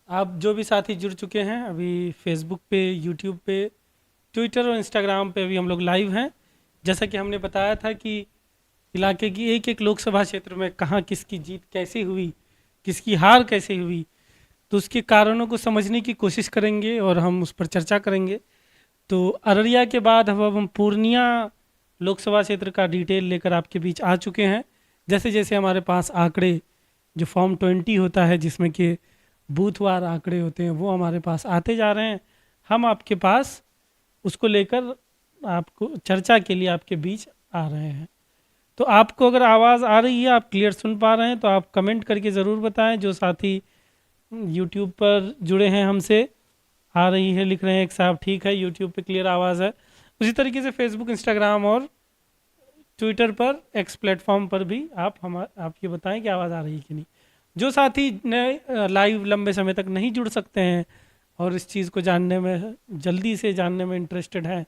आप जो भी साथी जुड़ चुके हैं अभी फेसबुक पे, यूट्यूब पे, ट्विटर और इंस्टाग्राम पे अभी हम लोग लाइव हैं। जैसा कि हमने बताया था कि इलाके की एक एक लोकसभा क्षेत्र में कहाँ किसकी जीत कैसे हुई, किसकी हार कैसे हुई, तो उसके कारणों को समझने की कोशिश करेंगे और हम उस पर चर्चा करेंगे। तो अररिया के बाद अब हम पूर्णिया लोकसभा क्षेत्र का डिटेल लेकर आपके बीच आ चुके हैं। जैसे जैसे हमारे पास आंकड़े, जो फॉर्म 20 होता है जिसमें कि बूथवार आंकड़े होते हैं, वो हमारे पास आते जा रहे हैं। हम आपके पास उसको लेकर आपको चर्चा के लिए आपके बीच आ रहे हैं। तो आपको अगर आवाज़ आ रही है, आप क्लियर सुन पा रहे हैं, तो आप कमेंट करके ज़रूर बताएं। जो साथी यूट्यूब पर जुड़े हैं हमसे, आ रही है लिख रहे हैं एक साहब, ठीक है, यूट्यूब पे क्लियर आवाज़ है। उसी तरीके से फेसबुक, इंस्टाग्राम और ट्विटर पर, एक्स प्लेटफॉर्म पर भी आप ये बताएं कि आवाज़ आ रही है कि नहीं। जो साथी नए लाइव लंबे समय तक नहीं जुड़ सकते हैं और इस चीज़ को जानने में, जल्दी से जानने में इंटरेस्टेड हैं,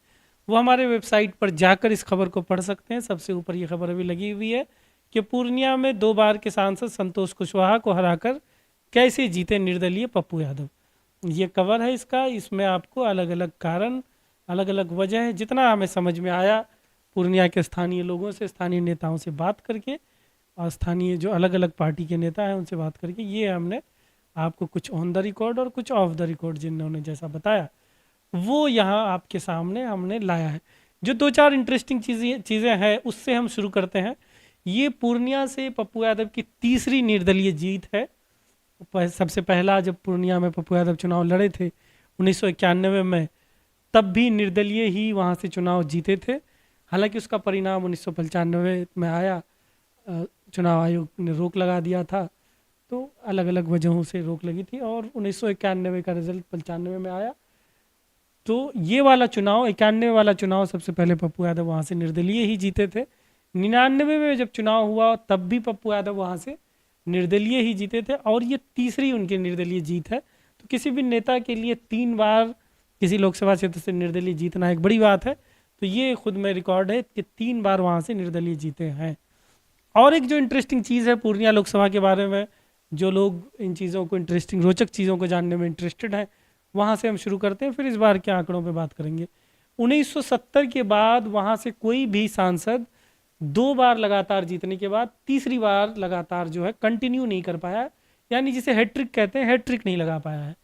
वो हमारे वेबसाइट पर जाकर इस खबर को पढ़ सकते हैं। सबसे ऊपर ये खबर अभी लगी हुई है कि पूर्णिया में 2 बार के सांसद संतोष कुशवाहा को हराकर कैसे जीते निर्दलीय पप्पू यादव। ये कवर है इसका। इसमें आपको अलग अलग कारण, अलग अलग वजह है, जितना हमें समझ में आया पूर्णिया के स्थानीय लोगों से, स्थानीय नेताओं से बात करके और स्थानीय जो अलग अलग पार्टी के नेता हैं उनसे बात करके, ये हमने आपको कुछ ऑन द रिकॉर्ड और कुछ ऑफ द रिकॉर्ड जिन्होंने जैसा बताया वो यहाँ आपके सामने हमने लाया है। जो 2-4 इंटरेस्टिंग चीज़ें हैं उससे हम शुरू करते हैं। ये पूर्णिया से पप्पू यादव की तीसरी निर्दलीय जीत है। सबसे पहला जब पूर्णिया में पप्पू यादव चुनाव लड़े थे 1991 में, तब भी निर्दलीय ही वहाँ से चुनाव जीते थे। हालांकि उसका परिणाम 1995 में आया, चुनाव आयोग ने रोक लगा दिया था, तो अलग अलग वजहों से रोक लगी थी और 1991 का रिजल्ट 95 में आया। तो ये वाला चुनाव, 91 वाला चुनाव, सबसे पहले पप्पू यादव वहाँ से निर्दलीय ही जीते थे। 99 में जब चुनाव हुआ तब भी पप्पू यादव वहाँ से निर्दलीय ही जीते थे और ये तीसरी उनकी निर्दलीय जीत है। तो किसी भी नेता के लिए 3 बार किसी लोकसभा क्षेत्र से निर्दलीय जीतना एक बड़ी बात है। तो ये खुद में रिकॉर्ड है कि 3 बार वहाँ से निर्दलीय जीते हैं। और एक जो इंटरेस्टिंग चीज़ है पूर्णिया लोकसभा के बारे में, जो लोग इन चीज़ों को, इंटरेस्टिंग रोचक चीज़ों को जानने में इंटरेस्टेड हैं, वहाँ से हम शुरू करते हैं, फिर इस बार के आंकड़ों पे बात करेंगे। 1970 के बाद वहाँ से कोई भी सांसद 2 बार लगातार जीतने के बाद तीसरी बार लगातार जो है कंटिन्यू नहीं कर पाया, यानी जिसे हैट्रिक कहते हैं, हैट्रिक नहीं लगा पाया है।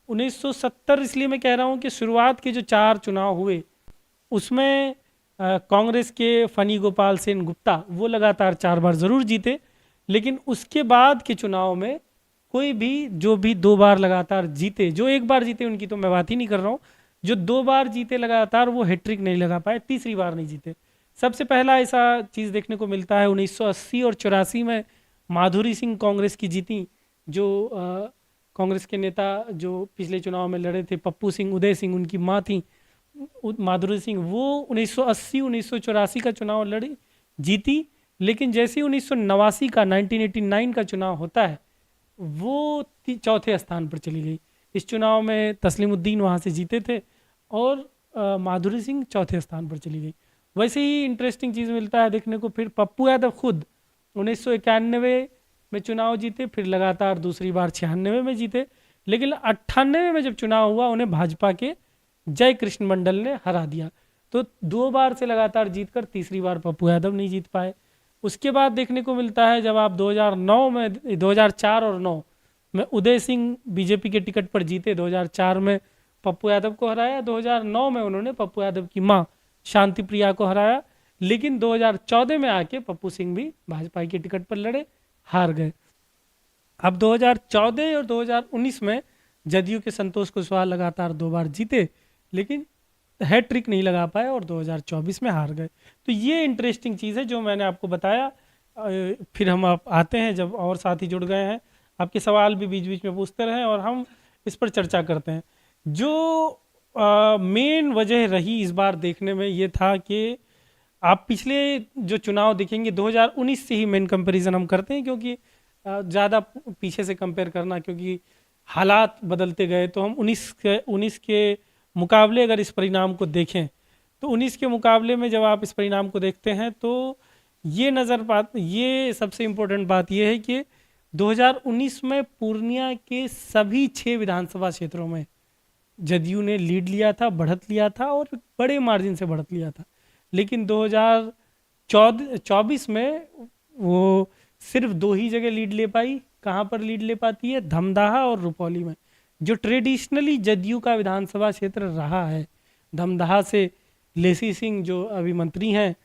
1970 इसलिए मैं कह रहा हूँ कि शुरुआत के जो 4 चुनाव हुए उसमें कांग्रेस के फनी गोपाल सेन गुप्ता वो लगातार 4 बार ज़रूर जीते, लेकिन उसके बाद के चुनाव में कोई भी, जो भी 2 बार लगातार जीते, जो 1 बार जीते उनकी तो मैं बात ही नहीं कर रहा हूँ, जो 2 बार जीते लगातार वो हैट्रिक नहीं लगा पाए, तीसरी बार नहीं जीते। सबसे पहला ऐसा चीज़ देखने को मिलता है 1980 और 84 में माधुरी सिंह कांग्रेस की जीती, जो कांग्रेस के नेता जो पिछले चुनाव में लड़े थे, पप्पू सिंह, उदय सिंह उनकी माँ थी, माधुरी सिंह, वो 1980 1984 का चुनाव लड़ी, जीती। लेकिन जैसे ही 1989 का 1989 का चुनाव होता है वो चौथे स्थान पर चली गई। इस चुनाव में तस्लीमुद्दीन वहाँ से जीते थे और माधुरी सिंह चौथे स्थान पर चली गई। वैसे ही इंटरेस्टिंग चीज़ मिलता है देखने को, फिर पप्पू यादव खुद 1991 में चुनाव जीते, फिर लगातार दूसरी बार 96 में जीते, लेकिन 98 में जब चुनाव हुआ उन्हें भाजपा के जय कृष्ण मंडल ने हरा दिया। तो 2 बार से लगातार जीतकर तीसरी बार पप्पू यादव नहीं जीत पाए। उसके बाद देखने को मिलता है जब आप 2009 में, 2004 और 9 में उदय सिंह बीजेपी के टिकट पर जीते, 2004 में पप्पू यादव को हराया, 2009 में उन्होंने पप्पू यादव की मां शांति प्रिया को हराया, लेकिन 2014 में आके पप्पू सिंह भी भाजपा के टिकट पर लड़े, हार गए। अब 2014 और 2019 में जदयू के संतोष कुशवाहा लगातार 2 बार जीते, लेकिन हैट्रिक नहीं लगा पाए और 2024 में हार गए। तो ये इंटरेस्टिंग चीज़ है जो मैंने आपको बताया। फिर हम आप आते हैं जब और साथी जुड़ गए हैं, आपके सवाल भी बीच बीच में पूछते रहें और हम इस पर चर्चा करते हैं। जो मेन वजह रही इस बार देखने में ये था कि आप पिछले जो चुनाव देखेंगे 2019 से ही मेन कंपैरिजन हम करते हैं, क्योंकि ज़्यादा पीछे से कंपेयर करना, क्योंकि हालात बदलते गए, तो हम 19 के मुकाबले अगर इस परिणाम को देखें तो 19 के मुकाबले में जब आप इस परिणाम को देखते हैं तो ये सबसे इम्पोर्टेंट बात ये है कि 2019 में पूर्णिया के सभी 6 विधानसभा क्षेत्रों में जदयू ने लीड लिया था, बढ़त लिया था और बड़े मार्जिन से बढ़त लिया था। लेकिन 2024 में वो सिर्फ 2 ही जगह लीड ले पाई। कहाँ पर लीड ले पाती है? धमदाहा और रुपौली में, जो ट्रेडिशनली जदयू का विधानसभा क्षेत्र रहा है। धमदाहा से लेसी सिंह जो अभी मंत्री हैं,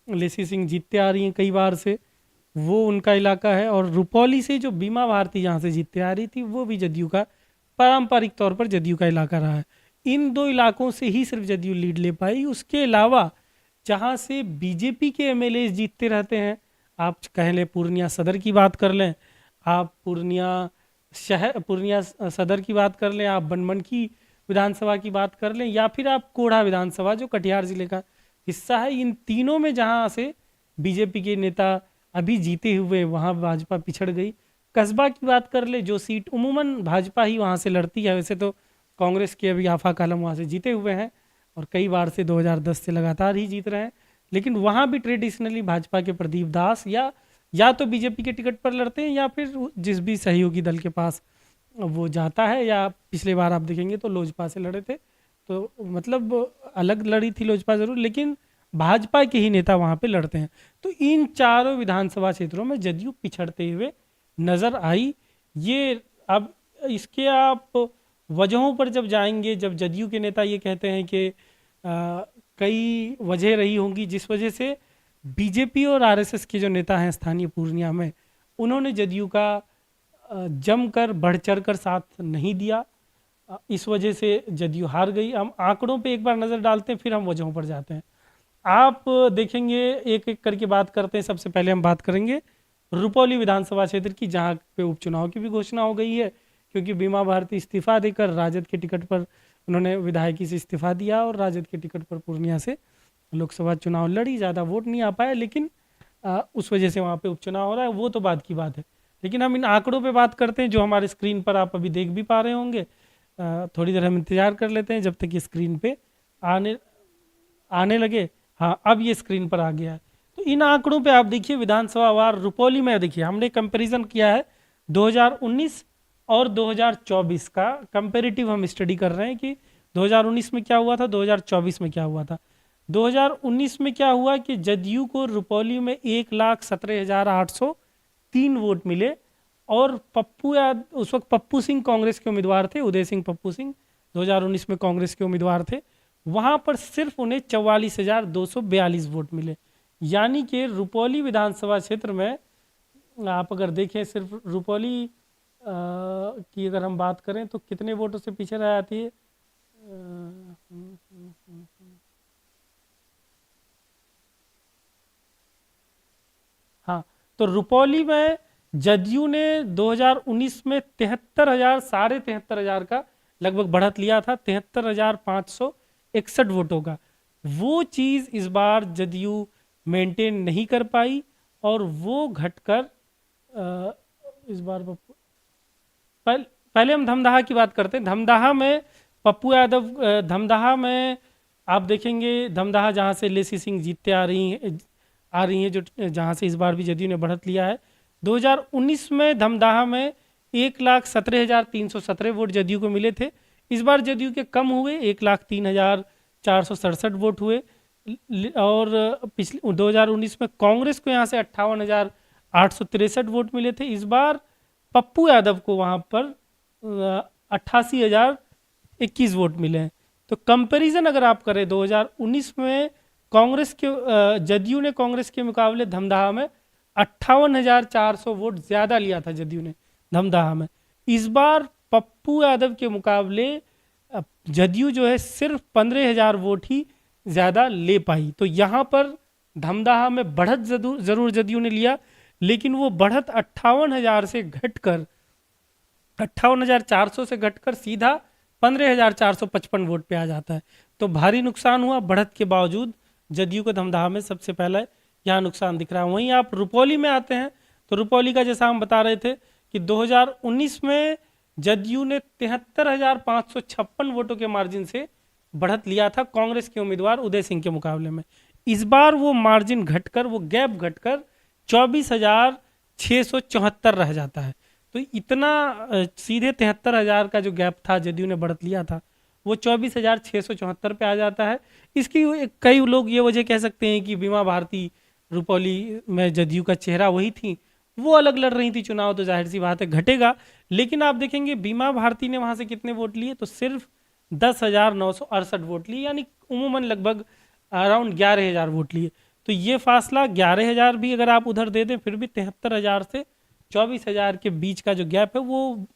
लेसी सिंह जीतते आ रही हैं कई बार से, वो उनका इलाका है। और रुपौली से जो बीमा भारती जहाँ से जीतते आ रही थी, वो भी जदयू का पारंपरिक तौर पर जदयू का इलाका रहा है। इन 2 इलाकों से ही सिर्फ जदयू लीड ले पाई। उसके अलावा जहाँ से बीजेपी के एमएलए जीतते रहते हैं, आप कह लें पूर्णिया सदर की बात कर लें, आप पूर्णिया सदर की बात कर लें, आप बनमनखी विधानसभा की बात कर लें, या फिर आप कोढ़ा विधानसभा जो कटिहार जिले का हिस्सा है, इन तीनों में जहाँ से बीजेपी के नेता अभी जीते हुए वहाँ भाजपा पिछड़ गई। कस्बा की बात कर ले, जो सीट उमूमन भाजपा ही वहाँ से लड़ती है, वैसे तो कांग्रेस के अभी आफा कालम वहाँ से जीते हुए हैं और कई बार से 2010 से लगातार ही जीत रहे हैं, लेकिन वहाँ भी ट्रेडिशनली भाजपा के प्रदीप दास या तो बीजेपी के टिकट पर लड़ते हैं, या फिर जिस भी सहयोगी दल के पास वो जाता है, या पिछले बार आप देखेंगे तो लोजपा से लड़े थे, तो मतलब अलग लड़ी थी लोजपा जरूर, लेकिन भाजपा के ही नेता वहाँ पे लड़ते हैं। तो इन चारों विधानसभा क्षेत्रों में जदयू पिछड़ते हुए नजर आई। ये अब इसके आप वजहों पर जब जाएंगे, जब जदयू के नेता ये कहते हैं कि कई वजह रही होंगी जिस वजह से बीजेपी और आरएसएस के जो नेता हैं स्थानीय पूर्णिया में, उन्होंने जदयू का जमकर बढ़ चढ़ कर साथ नहीं दिया, इस वजह से जदयू हार गई। हम आंकड़ों पे एक बार नज़र डालते हैं, फिर हम वजहों पर जाते हैं। आप देखेंगे एक एक करके बात करते हैं। सबसे पहले हम बात करेंगे रुपौली विधानसभा क्षेत्र की, जहां पे उपचुनाव की भी घोषणा हो गई है, क्योंकि बीमा भारती इस्तीफा देकर राजद के टिकट पर उन्होंने विधायकी से इस्तीफा दिया और राजद के टिकट पर पूर्णिया से लोकसभा चुनाव लड़ी। ज़्यादा वोट नहीं आ पाया, लेकिन उस वजह से वहाँ पे उपचुनाव हो रहा है, वो तो बात की बात है। लेकिन हम इन आंकड़ों पे बात करते हैं जो हमारे स्क्रीन पर आप अभी देख भी पा रहे होंगे। थोड़ी देर हम इंतजार कर लेते हैं जब तक ये स्क्रीन पे आने लगे। हाँ, अब ये स्क्रीन पर आ गया है। तो इन आंकड़ों पे आप देखिए विधानसभा वार रुपौली में, देखिए हमने कंपैरिजन किया है 2019 और 2024 का कंपैरेटिव हम स्टडी कर रहे हैं कि 2019 में क्या हुआ था, 2024 में क्या हुआ था। 2019 में क्या हुआ कि जदयू को रुपौली में 1,17,803 वोट मिले और उस वक्त पप्पू सिंह कांग्रेस के उम्मीदवार थे, उदय सिंह पप्पू सिंह 2019 में कांग्रेस के उम्मीदवार थे। वहां पर सिर्फ उन्हें 44,242 वोट मिले। यानी कि रुपौली विधानसभा क्षेत्र में आप अगर देखें, सिर्फ रुपौली की अगर हम बात करें तो कितने वोटों से पीछे रह जाती है, हाँ, तो रुपौली में जदयू ने 2019 में 73,000, 73,500 का लगभग बढ़त लिया था, 73,561 वोटों का। वो चीज इस बार जदयू मेंटेन नहीं कर पाई और वो घटकर इस बार पहले हम धमदाहा की बात करते हैं। धमदाहा में पप्पू यादव, धमदाहा में आप देखेंगे, धमदाहा जहां से लेसी सिंह जीतते आ रही हैं, जो जहां से इस बार भी जदयू ने बढ़त लिया है। 2019 में धमदाहा में 1,17,317 वोट जदयू को मिले थे। इस बार जदयू के कम हुए, 1,03,467 वोट हुए। और पिछले 2019 में कांग्रेस को यहाँ से 58,863 वोट मिले थे। इस बार पप्पू यादव को वहाँ पर 88,021 वोट मिले हैं। तो कंपैरिजन अगर आप करें 2019 में कांग्रेस के जदयू ने कांग्रेस के मुकाबले धमदाहा में 58,400 वोट ज्यादा लिया था जदयू ने धमदाहा में। इस बार पप्पू यादव के मुकाबले जदयू जो है सिर्फ 15,000 वोट ही ज्यादा ले पाई। तो यहाँ पर धमदाहा में बढ़त जरूर जदयू ने लिया, लेकिन वो बढ़त 58,000 से घटकर 58,400 से घटकर सीधा 15,455 वोट पे आ जाता है। तो भारी नुकसान हुआ बढ़त के बावजूद जदयू को धमदाहा में सबसे पहले यहाँ नुकसान दिख रहा है। वहीं आप रुपौली में आते हैं तो रुपौली का जैसा हम बता रहे थे कि 2019 में जदयू ने 73,556 वोटों के मार्जिन से बढ़त लिया था कांग्रेस के उम्मीदवार उदय सिंह के मुकाबले में। इस बार वो मार्जिन घटकर, वो गैप घटकर 24,674 रह जाता है। तो इतना सीधे 73,000 का जो गैप था जदयू ने बढ़त लिया था, वो 24,674 पे आ जाता है। इसकी कई लोग ये वजह कह सकते हैं कि बीमा भारती रुपौली में जदयू का चेहरा वही थी, वो अलग लड़ रही थी चुनाव, तो जाहिर सी बात है घटेगा। लेकिन आप देखेंगे बीमा भारती ने वहां से कितने वोट लिए, तो सिर्फ 10,968 वोट लिए, यानी उमूमन लगभग अराउंड 11,000 वोट लिए। तो ये फासला 11,000 भी अगर आप उधर दे दें, फिर भी 73,000 से 24,000 के बीच का जो गैप है वो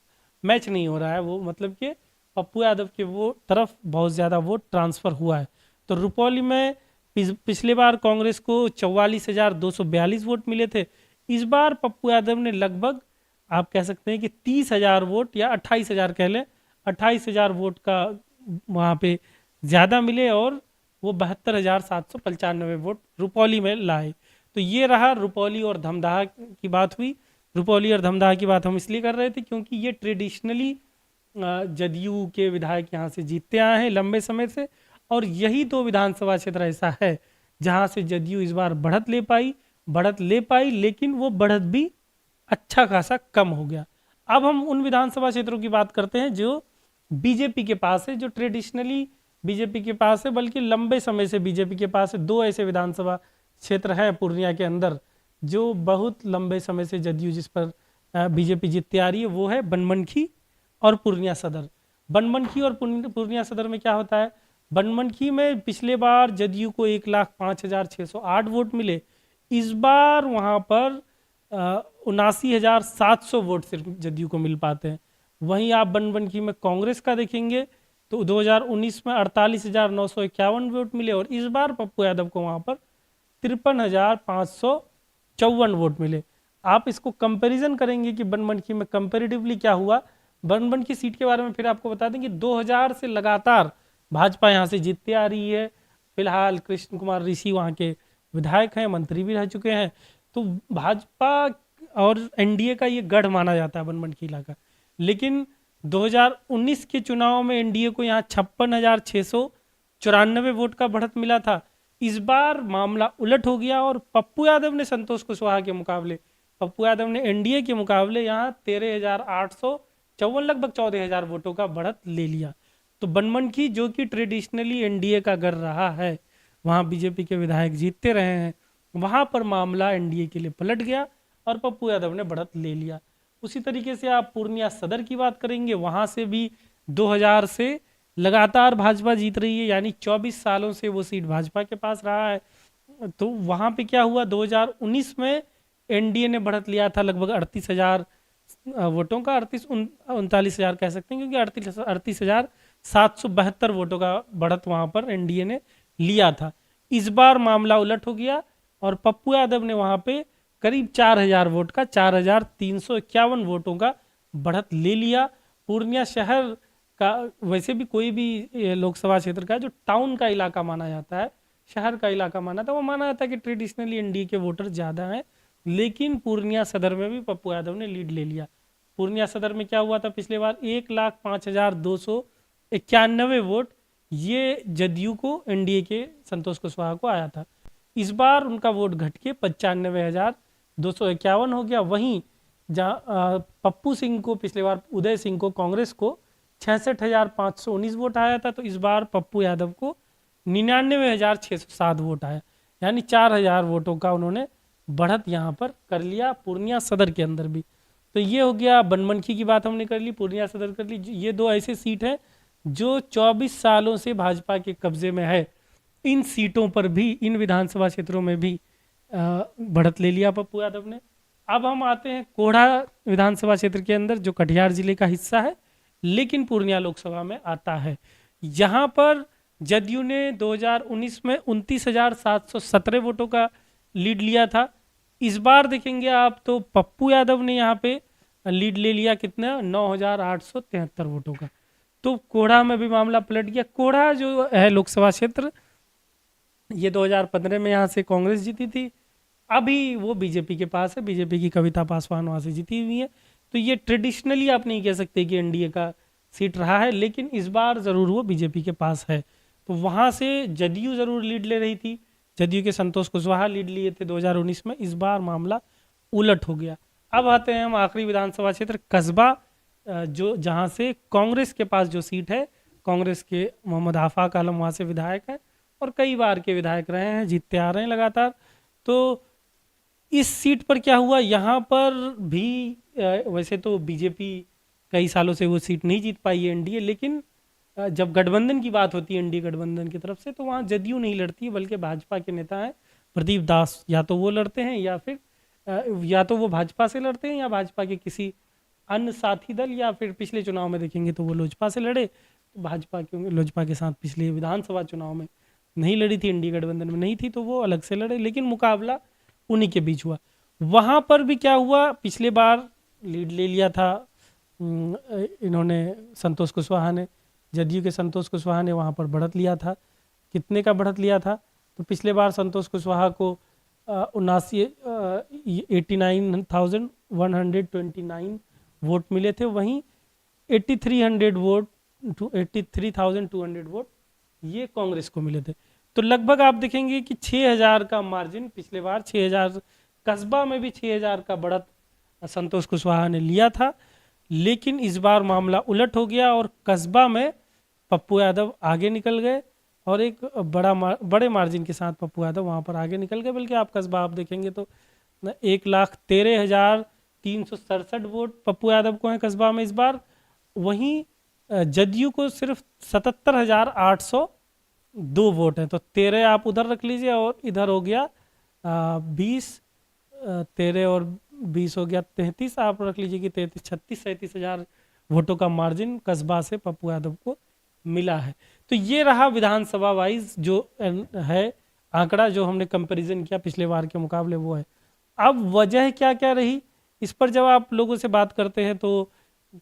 मैच नहीं हो रहा है। वो मतलब कि पप्पू यादव के वो तरफ बहुत ज़्यादा वोट ट्रांसफर हुआ है। तो रुपौली में पिछले बार कांग्रेस को 44,242 वोट मिले थे। इस बार पप्पू यादव ने लगभग आप कह सकते हैं कि 30,000 वोट या 28,000 कह लें, 28,000 वोट का वहाँ पे ज़्यादा मिले और वो 72,795 वोट रुपौली में लाए। तो ये रहा रुपौली और धमदाहा की बात हुई। रुपौली और धमदाहा की बात हम इसलिए कर रहे थे क्योंकि ये ट्रेडिशनली जदयू के विधायक यहाँ से जीतते आए हैं लंबे समय से, और यही दो विधानसभा क्षेत्र ऐसा है जहाँ से जदयू इस बार बढ़त ले पाई, लेकिन वो बढ़त भी अच्छा खासा कम हो गया। अब हम उन विधानसभा क्षेत्रों की बात करते हैं जो बीजेपी के पास है, जो ट्रेडिशनली बीजेपी के पास है, बल्कि लंबे समय से बीजेपी के पास है। दो ऐसे विधानसभा क्षेत्र हैं पूर्णिया के अंदर जो बहुत लंबे समय से जदयू जिस पर बीजेपी जीतती आ रही है, वो है बनमनखी और पूर्णिया सदर। बनमनखी और पूर्णिया सदर में क्या होता है, बनमनखी में पिछले बार जदयू को 1,05,608 वोट मिले। इस बार वहां पर 79,700 वोट सिर्फ जदयू को मिल पाते हैं। वहीं आप बनमनखी में कांग्रेस का देखेंगे तो 2019 में 48,951 वोट मिले, और इस बार पप्पू यादव को वहां पर 53,554 वोट मिले। आप इसको कंपैरिजन करेंगे कि बनमनखी में कंपैरेटिवली क्या हुआ। बनमनखी सीट के बारे में फिर आपको बता दें कि 2000 से लगातार भाजपा यहाँ से जीतती आ रही है। फिलहाल कृष्ण कुमार ऋषि वहाँ के विधायक हैं, मंत्री भी रह चुके हैं। तो भाजपा और एनडीए का ये गढ़ माना जाता है बनमनखी इलाका। लेकिन 2019 के चुनाव में एनडीए को यहाँ 56,694 वोट का बढ़त मिला था। इस बार मामला उलट हो गया और पप्पू यादव ने संतोष कुशवाहा के मुकाबले, पप्पू यादव ने एनडीए के मुकाबले यहाँ 13,854 लगभग 14,000 वोटों का बढ़त ले लिया। तो बनमनखी जो कि ट्रेडिशनली एनडीए का गढ़ रहा है, वहाँ बीजेपी के विधायक जीतते रहे हैं, वहां पर मामला एनडीए के लिए पलट गया और पप्पू यादव ने बढ़त ले लिया। उसी तरीके से आप पूर्णिया सदर की बात करेंगे, वहां से भी 2000 से लगातार भाजपा जीत रही है, यानी 24 सालों से वो सीट भाजपा के पास रहा है। तो वहां पे क्या हुआ, 2019 में एनडीए ने बढ़त लिया था लगभग 38,000 वोटों का, 39,000 कह सकते हैं, क्योंकि 38,772 वोटों का बढ़त वहां पर एनडीए ने लिया था। इस बार मामला उलट हो गया और पप्पू यादव ने वहां पे करीब 4,000 वोट का 4,351 वोटों का बढ़त ले लिया। पूर्णिया शहर का वैसे भी कोई भी लोकसभा क्षेत्र का जो टाउन का इलाका माना जाता है, शहर का इलाका माना था, वो माना जाता है कि ट्रेडिशनली एनडीए के वोटर ज्यादा हैं। लेकिन पूर्णिया सदर में भी पप्पू यादव ने लीड ले लिया। पूर्णिया सदर में क्या हुआ था पिछले बार, 1,05,291 वोट ये जदयू को एनडीए के संतोष कुशवाहा को आया था। इस बार उनका वोट घट के 95,251 हो गया। वहीं जहाँ पप्पू सिंह को पिछले बार, उदय सिंह को, कांग्रेस को 66,519 वोट आया था, तो इस बार पप्पू यादव को 99,607 वोट आया, यानी 4,000 वोटों का उन्होंने बढ़त यहाँ पर कर लिया पूर्णिया सदर के अंदर भी। तो ये हो गया, बनमनखी की बात हमने कर ली, पूर्णिया सदर कर ली। ये दो ऐसे सीट हैं जो 24 सालों से भाजपा के कब्जे में है। इन सीटों पर भी, इन विधानसभा क्षेत्रों में भी बढ़त ले लिया पप्पू यादव ने। अब हम आते हैं कोढ़ा विधानसभा क्षेत्र के अंदर, जो कटिहार जिले का हिस्सा है लेकिन पूर्णिया लोकसभा में आता है। यहाँ पर जदयू ने 2019 में 29,717 वोटों का लीड लिया था। इस बार देखेंगे आप तो पप्पू यादव ने यहाँ पे लीड ले लिया कितना, 9,873 वोटों का। तो कोढ़ा में भी मामला पलट गया। कोढ़ा जो है लोकसभा क्षेत्र, ये 2015 में यहाँ से कांग्रेस जीती थी, अभी वो बीजेपी के पास है, बीजेपी की कविता पासवान वहाँ से जीती हुई है। तो ये ट्रेडिशनली आप नहीं कह सकते कि एनडीए का सीट रहा है, लेकिन इस बार जरूर वो बीजेपी के पास है। तो वहाँ से जदयू जरूर लीड ले रही थी, जदयू के संतोष कुशवाहा लीड लिए थे 2019 में। इस बार मामला उलट हो गया। अब आते हैं हम आखिरी विधानसभा क्षेत्र कस्बा, जो जहां से कांग्रेस के पास जो सीट है, कांग्रेस के मोहम्मद आफाक आलम वहां से विधायक हैं और कई बार के विधायक रहे हैं, जीतते आ रहे हैं लगातार। तो इस सीट पर क्या हुआ, यहाँ पर भी वैसे तो बीजेपी कई सालों से वो सीट नहीं जीत पाई है एनडीए, लेकिन जब गठबंधन की बात होती है एनडीए गठबंधन की तरफ से, तो वहाँ जदयू नहीं लड़ती है बल्कि भाजपा के नेता हैं प्रदीप दास, या तो वो लड़ते हैं या फिर या तो वो भाजपा से लड़ते हैं या भाजपा के किसी अन्य साथी दल, या फिर पिछले चुनाव में देखेंगे तो वो लोजपा से लड़े। भाजपा क्योंकि लोजपा के साथ पिछले विधानसभा चुनाव में नहीं लड़ी थी, एनडीए गठबंधन में नहीं थी, तो वो अलग से लड़े, लेकिन मुकाबला उन्हीं के बीच हुआ। वहां पर भी क्या हुआ, पिछले बार लीड ले लिया था इन्होंने, संतोष कुशवाहा ने, जदयू के संतोष कुशवाहा ने वहां पर बढ़त लिया था। कितने का बढ़त लिया था, तो पिछले बार संतोष कुशवाहा को 89,129 वोट मिले थे, वहीं 8300 वोट 83,200 वोट ये कांग्रेस को मिले थे। तो लगभग आप देखेंगे कि 6000 का मार्जिन, पिछले बार 6000, कस्बा में भी 6000 का बढ़त संतोष कुशवाहा ने लिया था, लेकिन इस बार मामला उलट हो गया और कस्बा में पप्पू यादव आगे निकल गए और एक बड़े मार्जिन के साथ पप्पू यादव वहां पर आगे निकल गए। बल्कि आप कस्बा आप देखेंगे तो 1,13,367 वोट पप्पू यादव को हैं कस्बा में इस बार, वहीं जदयू को सिर्फ 77,802 वोट हैं। तो 13 आप उधर रख लीजिए और इधर हो गया 20, 13 और 20 हो गया 33, आप रख लीजिए कि 36,000 वोटों का मार्जिन कस्बा से पप्पू यादव को मिला है। तो ये रहा विधानसभा वाइज जो है आंकड़ा, जो हमने कंपैरिजन किया पिछले बार के मुकाबले, वो है। अब वजह क्या क्या रही, इस पर जब आप लोगों से बात करते हैं तो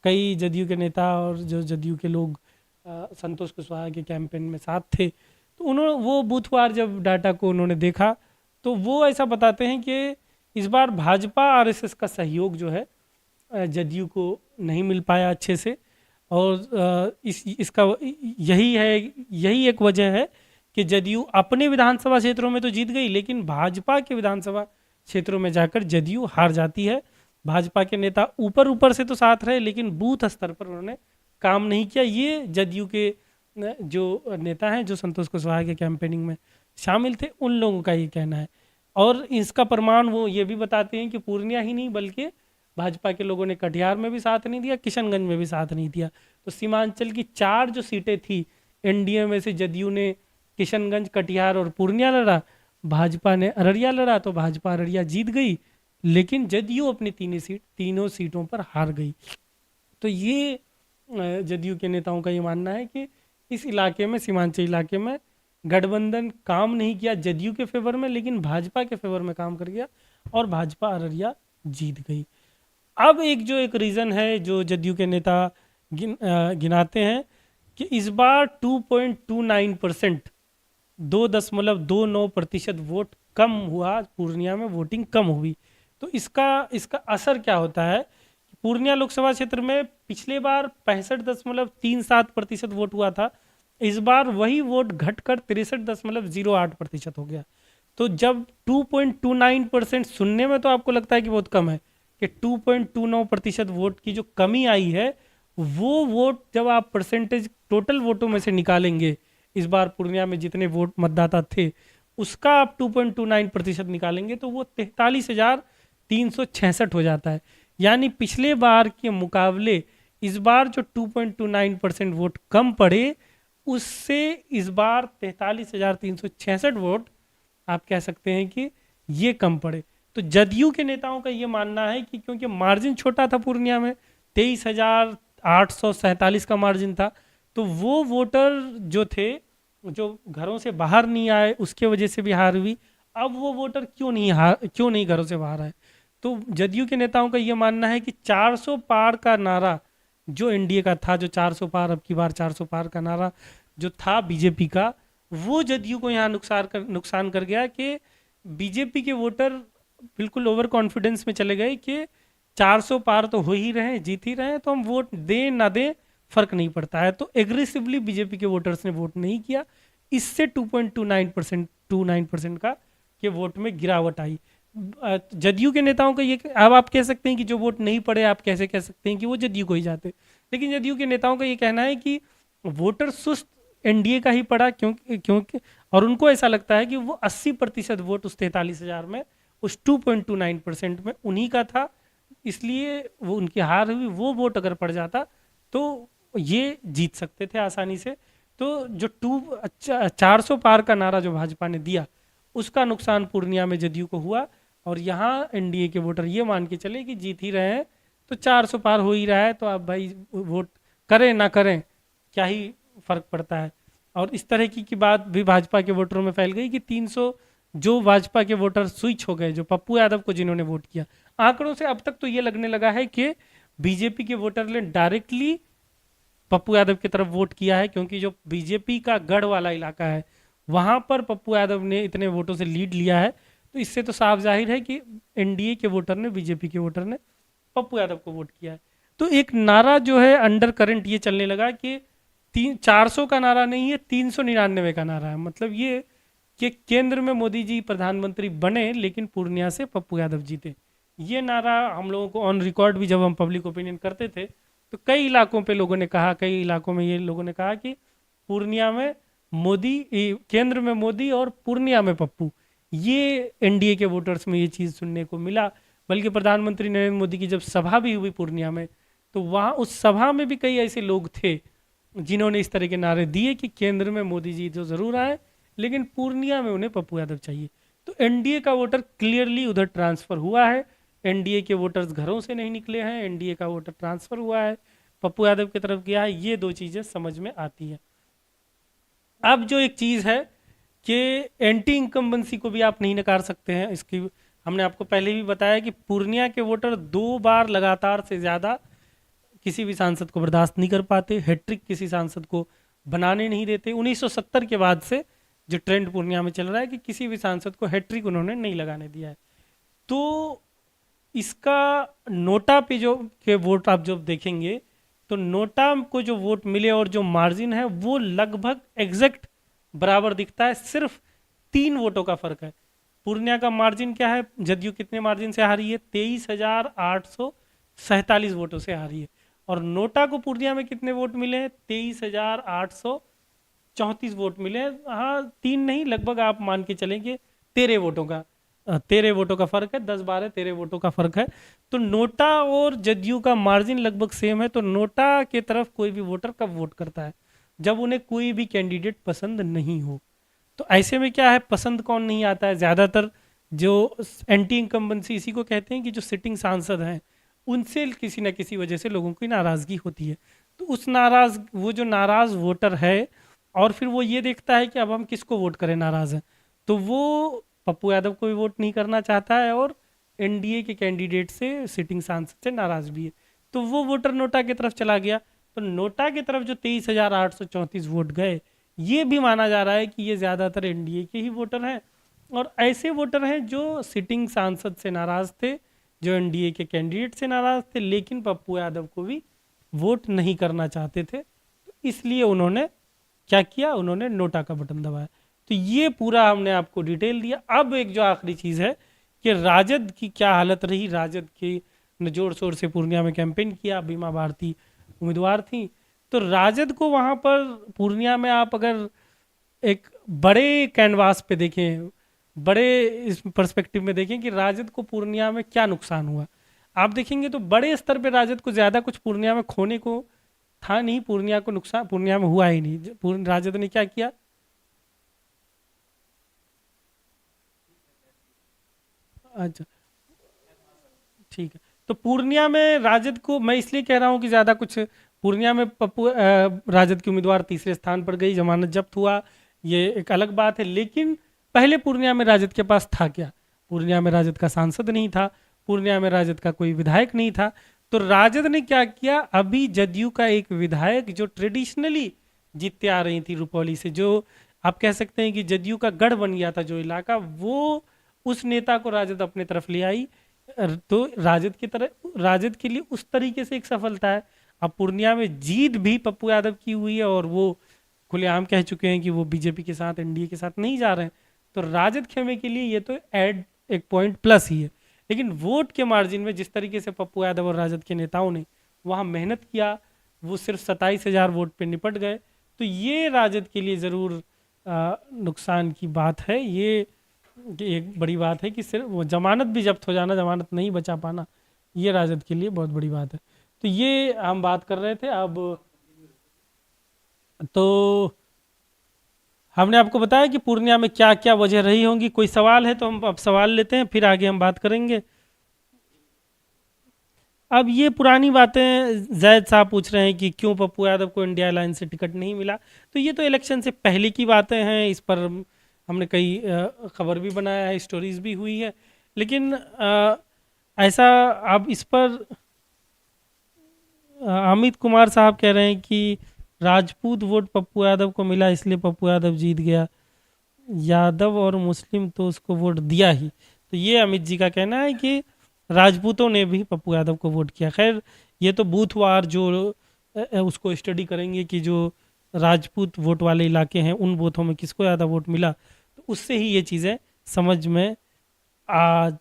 कई जदयू के नेता और जो जदयू के लोग संतोष कुशवाहा के कैंपेन में साथ थे, तो उन्होंने वो बूथवार जब डाटा को उन्होंने देखा तो वो ऐसा बताते हैं कि इस बार भाजपा आरएसएस का सहयोग जो है जदयू को नहीं मिल पाया अच्छे से, और इसका यही एक वजह है कि जदयू अपने विधानसभा क्षेत्रों में तो जीत गई, लेकिन भाजपा के विधानसभा क्षेत्रों में जाकर जदयू हार जाती है। भाजपा के नेता ऊपर ऊपर से तो साथ रहे, लेकिन बूथ स्तर पर उन्होंने काम नहीं किया। ये जदयू के जो नेता हैं जो संतोष कुशवाहा के कैंपेनिंग में शामिल थे, उन लोगों का ये कहना है। और इसका प्रमाण वो ये भी बताते हैं कि पूर्णिया ही नहीं बल्कि भाजपा के लोगों ने कटिहार में भी साथ नहीं दिया, किशनगंज में भी साथ नहीं दिया। तो सीमांचल की 4 जो सीटें थी एनडीए में से जदयू ने किशनगंज, कटिहार और पूर्णिया लड़ा, भाजपा ने अररिया लड़ा, तो भाजपा अररिया जीत गई, लेकिन जदयू अपनी तीनों सीटों पर हार गई। तो ये जदयू के नेताओं का ये मानना है कि इस इलाके में, सीमांचल इलाके में गठबंधन काम नहीं किया जदयू के फेवर में, लेकिन भाजपा के फेवर में काम कर गया और भाजपा अररिया जीत गई। अब एक रीजन है जो जदयू के नेता गिनाते हैं कि इस बार 2.29%, 2.29% वोट कम हुआ, पूर्णिया में वोटिंग कम हुई। तो इसका असर क्या होता है, पूर्णिया लोकसभा क्षेत्र में पिछले बार 65.37% वोट हुआ था, इस बार वही वोट घटकर 63.08% हो गया। तो जब 2.29% सुनने में तो आपको लगता है कि बहुत कम है, कि 2.29% वोट की जो कमी आई है, वो वोट जब आप परसेंटेज टोटल वोटों में से निकालेंगे, इस बार पूर्णिया में जितने वोट मतदाता थे उसका आप 2.29% निकालेंगे तो वो 43,366 हो जाता है। यानी पिछले बार के मुकाबले इस बार जो 2.29% वोट कम पड़े, उससे इस बार 43,366 वोट आप कह सकते हैं कि ये कम पड़े। तो जदयू के नेताओं का ये मानना है कि क्योंकि मार्जिन छोटा था पूर्णिया में, 23,847 का मार्जिन था, तो वो वोटर जो थे जो घरों से बाहर नहीं आए उसके वजह से भी हार हुई। अब वो वोटर क्यों नहीं घरों से बाहर आए, तो जदयू के नेताओं का ये मानना है कि 400 पार का नारा जो एनडीए का था, जो 400 पार, अब की बार 400 पार का नारा जो था बीजेपी का, वो जदयू को यहाँ नुकसान कर गया कि बीजेपी के वोटर बिल्कुल ओवर कॉन्फिडेंस में चले गए कि 400 पार तो हो ही रहे हैं, जीत ही रहे हैं, तो हम वोट दें ना दें फर्क नहीं पड़ता है। तो एग्रेसिवली बीजेपी के वोटर्स ने वोट नहीं किया, इससे 2.29% का के वोट में गिरावट आई। जदयू के नेताओं का ये, अब आप कह सकते हैं कि जो वोट नहीं पड़े, आप कैसे कह सकते हैं कि वो जदयू को ही जाते, लेकिन जदयू के नेताओं का ये कहना है कि वोटर सुस्त एनडीए का ही पड़ा, क्योंकि क्योंकि और उनको ऐसा लगता है कि वो 80% वोट उस 43,000 में, उस 2.29% में उन्हीं का था, इसलिए वो उनकी हार हुई। वो वोट अगर पड़ जाता तो ये जीत सकते थे आसानी से। तो जो 400 पार का नारा जो भाजपा ने दिया, उसका नुकसान पूर्णिया में जदयू को हुआ। और यहाँ एनडीए के वोटर ये मान के चले कि जीत ही रहे हैं, तो 400 पार हो ही रहा है, तो आप भाई वोट करें ना करें क्या ही फर्क पड़ता है। और इस तरह की बात भी भाजपा के वोटरों में फैल गई कि 300 जो भाजपा के वोटर स्विच हो गए, जो पप्पू यादव को जिन्होंने वोट किया, आंकड़ों से अब तक तो ये लगने लगा है कि बीजेपी के वोटर ने डायरेक्टली पप्पू यादव की तरफ वोट किया है, क्योंकि जो बीजेपी का गढ़ वाला इलाका है वहां पर पप्पू यादव ने इतने वोटों से लीड लिया है। तो इससे तो साफ जाहिर है कि एनडीए के वोटर ने, बीजेपी के वोटर ने पप्पू यादव को वोट किया है। तो एक नारा जो है अंडर करंट ये चलने लगा कि 400 का नारा नहीं है, 399 का नारा है। मतलब ये कि केंद्र में मोदी जी प्रधानमंत्री बने लेकिन पूर्णिया से पप्पू यादव जीते। ये नारा हम लोगों को ऑन रिकॉर्ड भी जब हम पब्लिक ओपिनियन करते थे तो कई इलाकों पे लोगों ने कहा, कई इलाकों में ये लोगों ने कहा कि पूर्णिया में मोदी, केंद्र में मोदी और पूर्णिया में पप्पू। ये एनडीए के वोटर्स में ये चीज़ सुनने को मिला। बल्कि प्रधानमंत्री नरेंद्र मोदी की जब सभा भी हुई पूर्णिया में, तो वहाँ उस सभा में भी कई ऐसे लोग थे जिन्होंने इस तरह के नारे दिए कि केंद्र में मोदी जी तो जरूर आए लेकिन पूर्णिया में उन्हें पप्पू यादव चाहिए। तो एनडीए का वोटर क्लियरली उधर ट्रांसफर हुआ है। एनडीए के वोटर्स घरों से नहीं निकले हैं, एनडीए का वोटर ट्रांसफर हुआ है, पप्पू यादव की तरफ गया है। ये दो चीजें समझ में आती है। अब जो एक चीज है कि एंटी इनकम्बेंसी को भी आप नहीं नकार सकते हैं। इसकी हमने आपको पहले भी बताया कि पूर्णिया के वोटर 2 बार लगातार से ज्यादा किसी भी सांसद को बर्दाश्त नहीं कर पाते, हैट्रिक किसी सांसद को बनाने नहीं देते। 1970 के बाद से जो ट्रेंड पूर्णिया में चल रहा है कि किसी भी सांसद को हैट्रिक उन्होंने नहीं लगाने दिया है। तो इसका नोटा पे जो के वोट आप जब देखेंगे तो नोटा को जो वोट मिले और जो मार्जिन है वो लगभग एग्जैक्ट बराबर दिखता है, सिर्फ 3 वोटों का फर्क है। पूर्णिया का मार्जिन क्या है, जदयू कितने मार्जिन से हारी है, 23,847 वोटों से हारी है। और नोटा को पूर्णिया में कितने वोट मिले हैं, 23,834 वोट मिले हैं। हाँ, 3 नहीं, लगभग आप मान के चलेंगे 13 वोटों का फर्क है, 10, 12, 13 वोटों का फर्क है। तो नोटा और जदयू का मार्जिन लगभग सेम है। तो नोटा के तरफ कोई भी वोटर कब वोट करता है, जब उन्हें कोई भी कैंडिडेट पसंद नहीं हो। तो ऐसे में क्या है, पसंद कौन नहीं आता है, ज्यादातर जो एंटी इनकम्बेंसी इसी को कहते हैं कि जो सिटिंग सांसद हैं उनसे किसी ना किसी वजह से लोगों की नाराजगी होती है। तो वो जो नाराज वोटर है और फिर वो ये देखता है कि अब हम किसको वोट करें, नाराज है, तो वो पप्पू यादव को भी वोट नहीं करना चाहता है और एनडीए के कैंडिडेट से, सिटिंग सांसद से नाराज भी है। तो वो वोटर नोटा की तरफ चला गया। तो नोटा की तरफ जो 23,834 वोट गए, ये भी माना जा रहा है कि ये ज्यादातर एनडीए के ही वोटर हैं। और ऐसे वोटर हैं जो सिटिंग सांसद से नाराज थे, जो एनडीए के कैंडिडेट से नाराज थे, लेकिन पप्पू यादव को भी वोट नहीं करना चाहते थे। तो इसलिए उन्होंने क्या किया, उन्होंने नोटा का बटन दबाया। तो ये पूरा हमने आपको डिटेल दिया। अब एक जो आखिरी चीज है कि राजद की क्या हालत रही। राजद की ने जोर शोर से पूर्णिया में कैंपेन किया, बीमा भारती उम्मीदवार थी। तो राजद को वहां पर पूर्णिया में आप अगर एक बड़े कैनवास पे देखें, बड़े इस पर्सपेक्टिव में देखें कि राजद को पूर्णिया में क्या नुकसान हुआ, आप देखेंगे तो बड़े स्तर पे राजद को ज्यादा कुछ पूर्णिया में खोने को था नहीं। पूर्णिया को नुकसान पूर्णिया में हुआ ही नहीं। राजद ने क्या किया, अच्छा ठीक है। तो पूर्णिया में राजद को मैं इसलिए कह रहा हूं कि ज्यादा कुछ पूर्णिया में राजद की उम्मीदवार तीसरे स्थान पर गई, जमानत जब्त हुआ, ये एक अलग बात है। लेकिन पहले पूर्णिया में राजद के पास था क्या, पूर्णिया में राजद का सांसद नहीं था, पूर्णिया में राजद का कोई विधायक नहीं था। तो राजद ने क्या किया, अभी जदयू का एक विधायक जो ट्रेडिशनली जीतते आ रही थी रुपौली से, जो आप कह सकते हैं कि जदयू का गढ़ बन गया था जो इलाका, वो उस नेता को राजद अपने तरफ ले आई। तो राजद के लिए उस तरीके से एक सफलता है। अब पूर्णिया में जीत भी पप्पू यादव की हुई है और वो खुलेआम कह चुके हैं कि वो बीजेपी के साथ, एनडीए के साथ नहीं जा रहे हैं। तो राजद खेमे के लिए ये तो एक पॉइंट प्लस ही है। लेकिन वोट के मार्जिन में जिस तरीके से पप्पू यादव और राजद के नेताओं ने वहाँ मेहनत किया, वो सिर्फ 27,000 वोट पे निपट गए। तो ये राजद के लिए ज़रूर नुकसान की बात है। ये एक बड़ी बात है कि सिर्फ वो जमानत भी जब्त हो जाना, जमानत नहीं बचा पाना, ये राजद के लिए बहुत बड़ी बात है। तो ये हम बात कर रहे थे। अब तो हमने आपको बताया कि पूर्णिया में क्या क्या वजह रही होंगी। कोई सवाल है तो हम अब सवाल लेते हैं, फिर आगे हम बात करेंगे। अब ये पुरानी बातें जैद साहब पूछ रहे हैं कि क्यों पप्पू यादव को इंडिया अलायंस से टिकट नहीं मिला। तो ये तो इलेक्शन से पहले की बातें हैं, इस पर हमने कई खबर भी बनाया है, स्टोरीज भी हुई है। लेकिन ऐसा अब इस पर अमित कुमार साहब कह रहे हैं कि राजपूत वोट पप्पू यादव को मिला इसलिए पप्पू यादव जीत गया, यादव और मुस्लिम तो उसको वोट दिया ही। तो ये अमित जी का कहना है कि राजपूतों ने भी पप्पू यादव को वोट किया। खैर ये तो बूथवार जो उसको स्टडी करेंगे कि जो राजपूत वोट वाले इलाके हैं उन बूथों में किसको ज़्यादा वोट मिला, तो उससे ही ये चीज़ें समझ में आज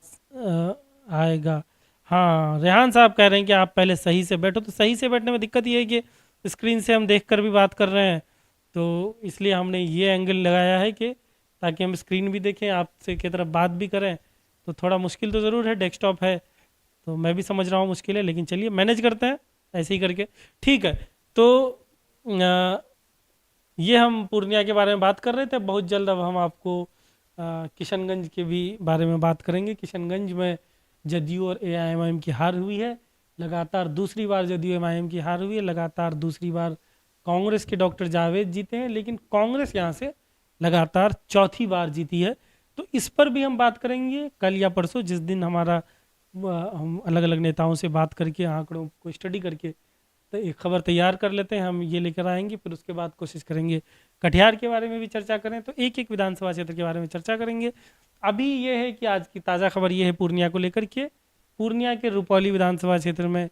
आएगा। हाँ, रेहान साहब कह रहे हैं कि आप पहले सही से बैठो। तो सही से बैठने में दिक्कत ये है कि स्क्रीन से हम देख कर भी बात कर रहे हैं, तो इसलिए हमने ये एंगल लगाया है कि ताकि हम स्क्रीन भी देखें, आपसे की तरफ बात भी करें। तो थोड़ा मुश्किल तो ज़रूर है, डेस्कटॉप है तो मैं भी समझ रहा हूँ मुश्किल है, लेकिन चलिए मैनेज करते हैं ऐसे ही करके। ठीक है, तो ये हम पूर्णिया के बारे में बात कर रहे थे। बहुत जल्द अब हम आपको किशनगंज के भी बारे में बात करेंगे। किशनगंज में जदयू और एआईएमआईएम की हार हुई है। लगातार दूसरी बार जदयू एमआईएम की हार हुई है। लगातार दूसरी बार कांग्रेस के डॉक्टर जावेद जीते हैं, लेकिन कांग्रेस यहाँ से लगातार चौथी बार जीती है। तो इस पर भी हम बात करेंगे कल या परसों, जिस दिन हमारा हम अलग अलग नेताओं से बात करके आंकड़ों को स्टडी करके तो एक खबर तैयार कर लेते हैं, हम ये लेकर आएंगे। फिर उसके बाद कोशिश करेंगे कटिहार के बारे में भी चर्चा करें, तो एक एक विधानसभा क्षेत्र के बारे में चर्चा करेंगे। अभी ये है कि आज की ताज़ा खबर ये है पूर्णिया को लेकर के। पूर्णिया के रुपौली विधानसभा क्षेत्र में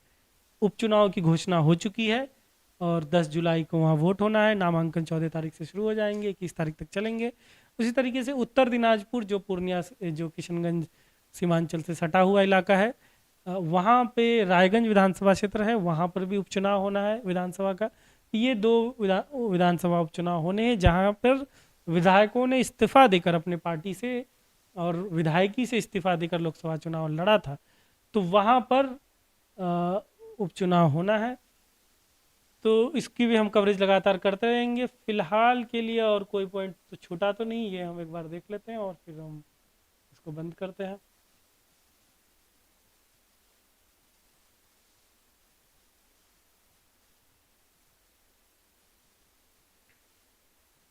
उपचुनाव की घोषणा हो चुकी है और 10 जुलाई को वहाँ वोट होना है। नामांकन 14 तारीख से शुरू हो जाएंगे, 21 तारीख तक चलेंगे। उसी तरीके से उत्तर दिनाजपुर जो पूर्णिया जो किशनगंज सीमांचल से सटा हुआ इलाका है, वहाँ पे रायगंज विधानसभा क्षेत्र है, वहाँ पर भी उपचुनाव होना है विधानसभा का। ये दो विधानसभा उपचुनाव होने हैं जहाँ पर विधायकों ने इस्तीफा देकर अपने पार्टी से और विधायकी से इस्तीफा देकर लोकसभा चुनाव लड़ा था, तो वहाँ पर उपचुनाव होना है। तो इसकी भी हम कवरेज लगातार करते रहेंगे। फिलहाल के लिए और कोई पॉइंट तो छूटा तो नहीं, ये हम एक बार देख लेते हैं और फिर हम इसको बंद करते हैं।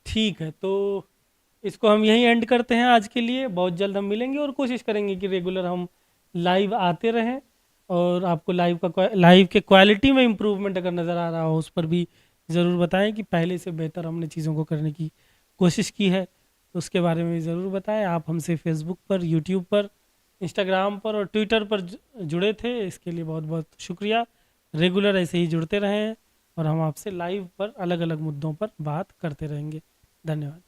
ठीक है, तो इसको हम यहीं एंड करते हैं आज के लिए। बहुत जल्द हम मिलेंगे और कोशिश करेंगे कि रेगुलर हम लाइव आते रहें और आपको लाइव के क्वालिटी में इम्प्रूवमेंट अगर नज़र आ रहा हो उस पर भी ज़रूर बताएं कि पहले से बेहतर हमने चीज़ों को करने की कोशिश की है, तो उसके बारे में भी ज़रूर बताएं। आप हमसे फेसबुक पर, यूट्यूब पर, इंस्टाग्राम पर और ट्विटर पर जुड़े थे, इसके लिए बहुत बहुत शुक्रिया। रेगुलर ऐसे ही जुड़ते रहें और हम आपसे लाइव पर अलग अलग मुद्दों पर बात करते रहेंगे। धन्यवाद।